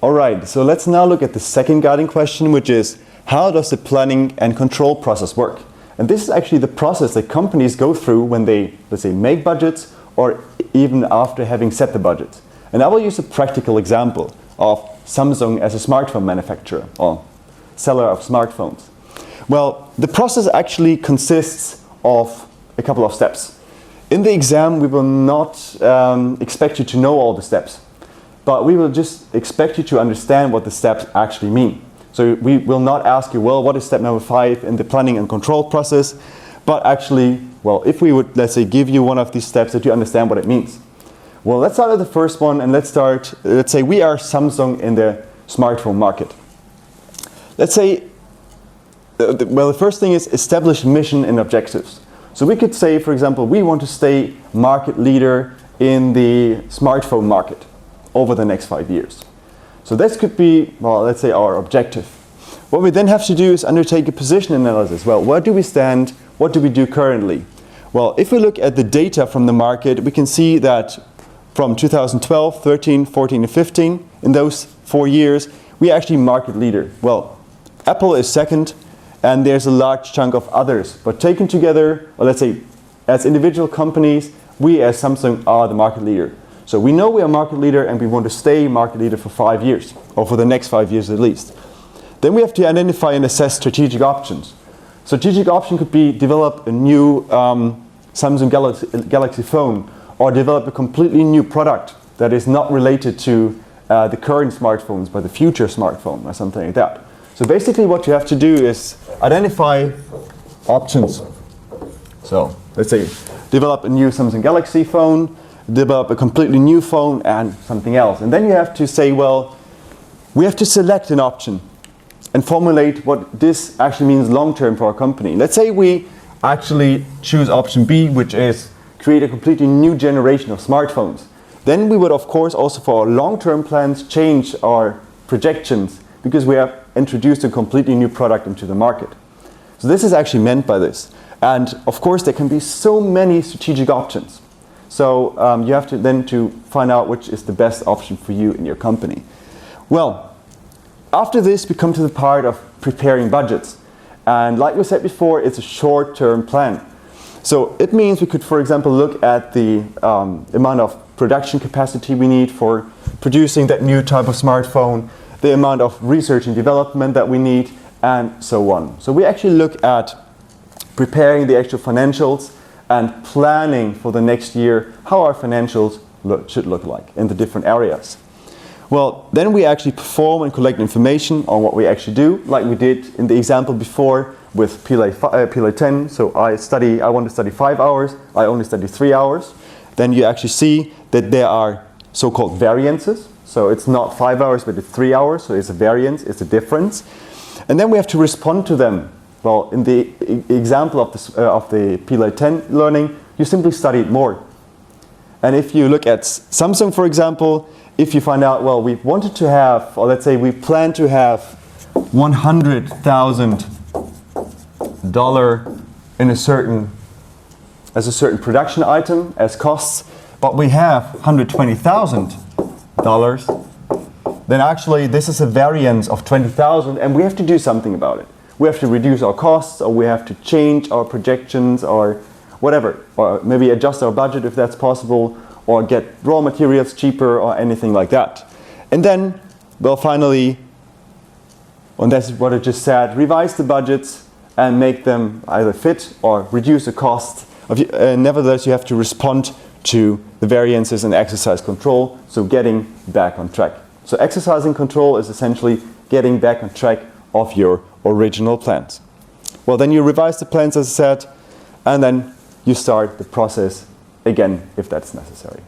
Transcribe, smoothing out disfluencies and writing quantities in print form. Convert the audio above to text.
All right, so let's now look at the second guiding question, which is how does the planning and control process work? And this is actually the process that companies go through when they, let's say, make budgets or even after having set the budget. And I will use a practical example of Samsung as a smartphone manufacturer or seller of smartphones. Well, the process actually consists of a couple of steps. In the exam, we will not expect you to know all the steps, but we will just expect you to understand what the steps actually mean. So we will not ask you, well, what is step number 5 in the planning and control process? But actually, well, if we would, let's say, give you one of these steps, that you understand what it means. Well, let's start with the first one, and let's say we are Samsung in the smartphone market. Let's say, well, the first thing is establish mission and objectives. So we could say, for example, we want to stay market leader in the smartphone market over the next 5 years. So this could be, well, let's say our objective. What we then have to do is undertake a position analysis. Well, where do we stand? What do we do currently? Well, if we look at the data from the market, we can see that from 2012, 13, 14, and 15, in those 4 years, we are actually market leader. Well, Apple is second, and there's a large chunk of others. But taken together, or let's say as individual companies, we as Samsung are the market leader. So we know we are market leader and we want to stay market leader for 5 years, or for the next 5 years at least. Then we have to identify and assess strategic options. Strategic option could be develop a new Samsung Galaxy phone, or develop a completely new product that is not related to the current smartphones, but the future smartphone or something like that. So basically what you have to do is identify options. So let's say develop a new Samsung Galaxy phone, develop a completely new phone, and something else. And then you have to say, well, we have to select an option and formulate what this actually means long-term for our company. Let's say we actually choose option B, which is create a completely new generation of smartphones. Then we would, of course, also for our long-term plans change our projections because we have introduced a completely new product into the market. So this is actually meant by this. And of course, there can be so many strategic options. So you have to then to find out which is the best option for you in your company. Well, after this, we come to the part of preparing budgets. And like we said before, it's a short-term plan. So it means we could, for example, look at the amount of production capacity we need for producing that new type of smartphone, the amount of research and development that we need, and so on. So we actually look at preparing the actual financials and planning for the next year how our financials should look like in the different areas. Well, then we actually perform and collect information on what we actually do, like we did in the example before with PLA 10. So I want to study 5 hours, I only study 3 hours. Then you actually see that there are so-called variances. So it's not 5 hours, but it's 3 hours. So it's a variance, it's a difference. And then we have to respond to them. Well, in the example of the PLA 10 learning, you simply studied more. And if you look at Samsung, for example, if you find out, well, we wanted to have, or let's say we plan to have $100,000 in as a certain production item as costs, but we have $120,000, then actually this is a variance of 20,000, and we have to do something about it. We have to reduce our costs, or we have to change our projections, or whatever, or maybe adjust our budget if that's possible, or get raw materials cheaper, or anything like that. And then, well, finally, and that's what I just said, revise the budgets and make them either fit or reduce the cost. Nevertheless, you have to respond to the variances and exercise control, so getting back on track. So exercising control is essentially getting back on track of your original plans. Well, then you revise the plans, as I said, and then you start the process again if that's necessary.